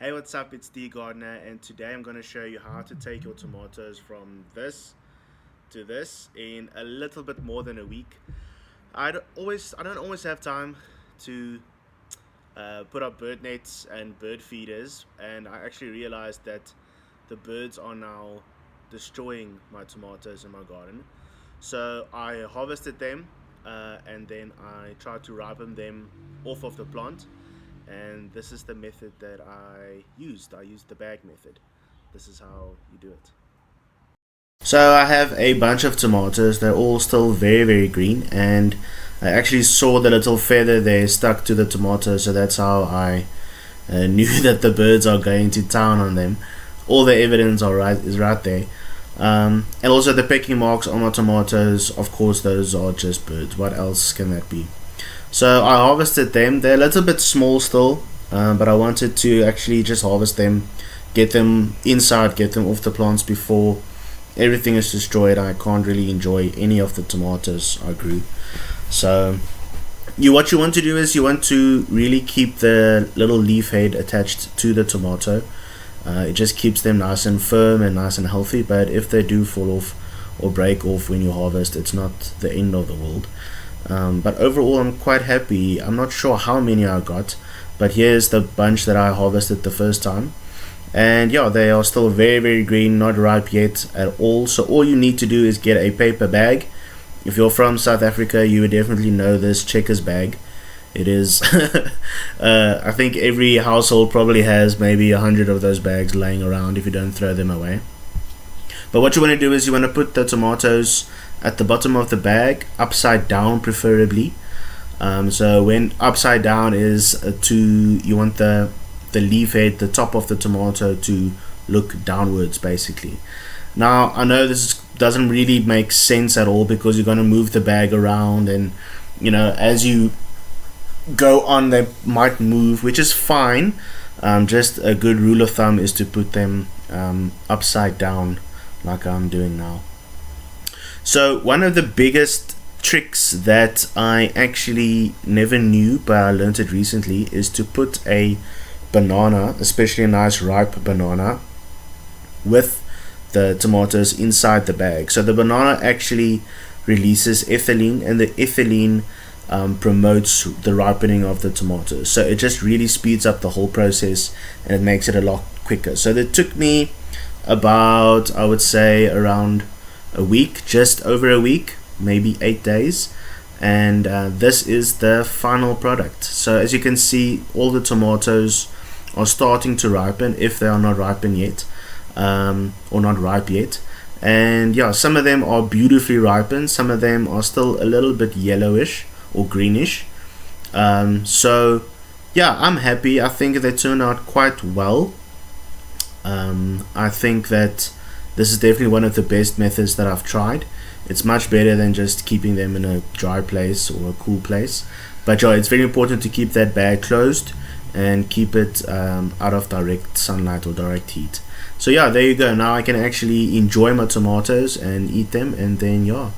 Hey, what's up? It's D Gardner, and today I'm going to show you how to take your tomatoes from this to this in a little bit more than a week. I don't always have time to put up bird nets and bird feeders, and I actually realized that the birds are now destroying my tomatoes in my garden. So I harvested them, and then I tried to ripen them off of the plant, and this is the method that I used. I used the bag method. This is how you do it. So I have a bunch of tomatoes. They're all still very green, and I actually saw the little feather there stuck to the tomato, so that's how I knew that the birds are going to town on them. All the evidence is right there. And also the pecking marks on my tomatoes, of course, those are just birds. What else can that be? So I harvested them. They're a little bit small still, but I wanted to actually just harvest them, get them inside, get them off the plants before everything is destroyed. I can't really enjoy any of the tomatoes I grew. So what you want to do is you want to really keep the little leaf head attached to the tomato. It just keeps them nice and firm and nice and healthy, but if they do fall off or break off when you harvest, it's not the end of the world. But overall, I'm quite happy. I'm not sure how many I got, but here's the bunch that I harvested the first time. And yeah, they are still very green, not ripe yet at all. So all you need to do is get a paper bag. If you're from South Africa, you would definitely know this checkers bag. It is, I think every household probably has maybe 100 of those bags laying around if you don't throw them away. But what you want to do is you want to put the tomatoes at the bottom of the bag, upside down preferably. So when upside down is you want the leaf head, the top of the tomato, to look downwards basically. Now I know this doesn't really make sense at all because you're going to move the bag around, and as you go on they might move, which is fine. Just a good rule of thumb is to put them upside down like I'm doing now. So one of the biggest tricks that I actually never knew, but I learned it recently, is to put a banana, especially a nice ripe banana, with the tomatoes inside the bag. So the banana actually releases ethylene, and the ethylene promotes the ripening of the tomatoes. So it just really speeds up the whole process, and it makes it a lot quicker. So it took me about, I would say, around a week, just over a week, maybe 8 days. And this is the final product. So as you can see, all the tomatoes are starting to ripen, if they are not ripen yet, or not ripe yet. And yeah, some of them are beautifully ripened, some of them are still a little bit yellowish or greenish. So yeah, I'm happy. I think they turned out quite well. I think that this is definitely one of the best methods that I've tried. It's much better than just keeping them in a dry place or a cool place. But yeah, it's very important to keep that bag closed and keep it out of direct sunlight or direct heat. So yeah, there you go. Now I can actually enjoy my tomatoes and eat them, and then yeah,